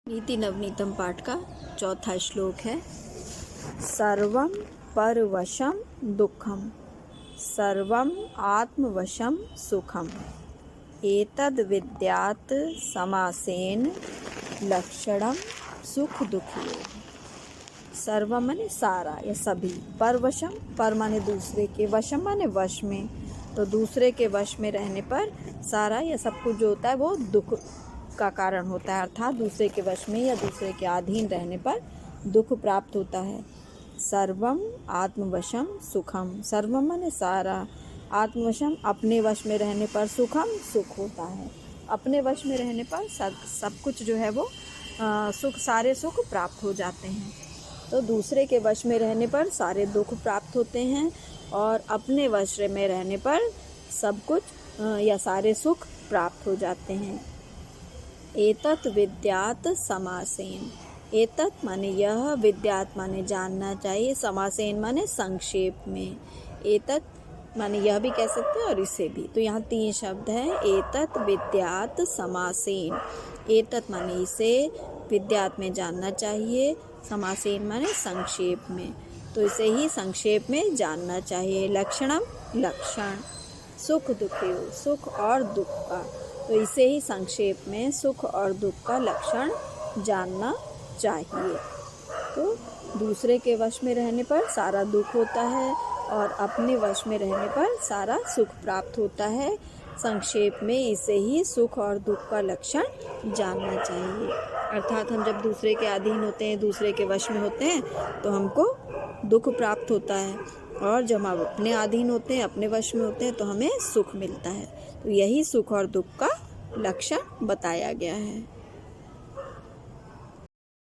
नीति नवनीतम पाठ का चौथा श्लोक है। सर्वं परवशं दुःखं सर्वं आत्मवशं सुखम एतद् विद्यात् समासेन लक्षणम सुख दुखी। सर्वम माने सारा या सभी, परवशम पर माने दूसरे के, वशम माने वश में, तो दूसरे के वश में रहने पर सारा या सब कुछ जो होता है वो दुख का कारण होता है, अर्थात दूसरे के वश में या दूसरे के अधीन रहने पर दुख प्राप्त होता है। सर्वम आत्मवशम सुखम, सर्वम माने सारा, आत्मवशम अपने वश में रहने पर, सुखम सुख होता है। अपने वश में रहने पर सब कुछ जो है वो सुख, सारे सुख प्राप्त हो जाते हैं। तो दूसरे के वश में रहने पर सारे दुख प्राप्त होते हैं और अपने वश में रहने पर सब कुछ या सारे सुख प्राप्त हो जाते हैं। एतत् विद्यात् समासेन, एतत् माने यह, विद्यात् माने जानना चाहिए, समासेन माने संक्षेप में। एतत् माने यह भी कह सकते हैं और इसे भी, तो यहाँ तीन शब्द हैं। एतत् विद्यात् समासेन, एतत् माने इसे, विद्यात् में जानना चाहिए, समासेन माने संक्षेप में, तो इसे ही संक्षेप में जानना चाहिए। लक्षणम लक्षण, सुख दुखी, सुख और दुख का, तो इसे ही संक्षेप में सुख और दुख का लक्षण जानना चाहिए। तो दूसरे के वश में रहने पर सारा दुख होता है और अपने वश में रहने पर सारा सुख प्राप्त होता है। संक्षेप में इसे ही सुख और दुख का लक्षण जानना चाहिए। अर्थात हम जब दूसरे के अधीन होते हैं, दूसरे के वश में होते हैं, तो हमको दुख प्राप्त होता है, और जब हम अपने अधीन होते हैं, अपने वश में होते हैं, तो हमें सुख मिलता है। तो यही सुख और दुख का लक्षण बताया गया है।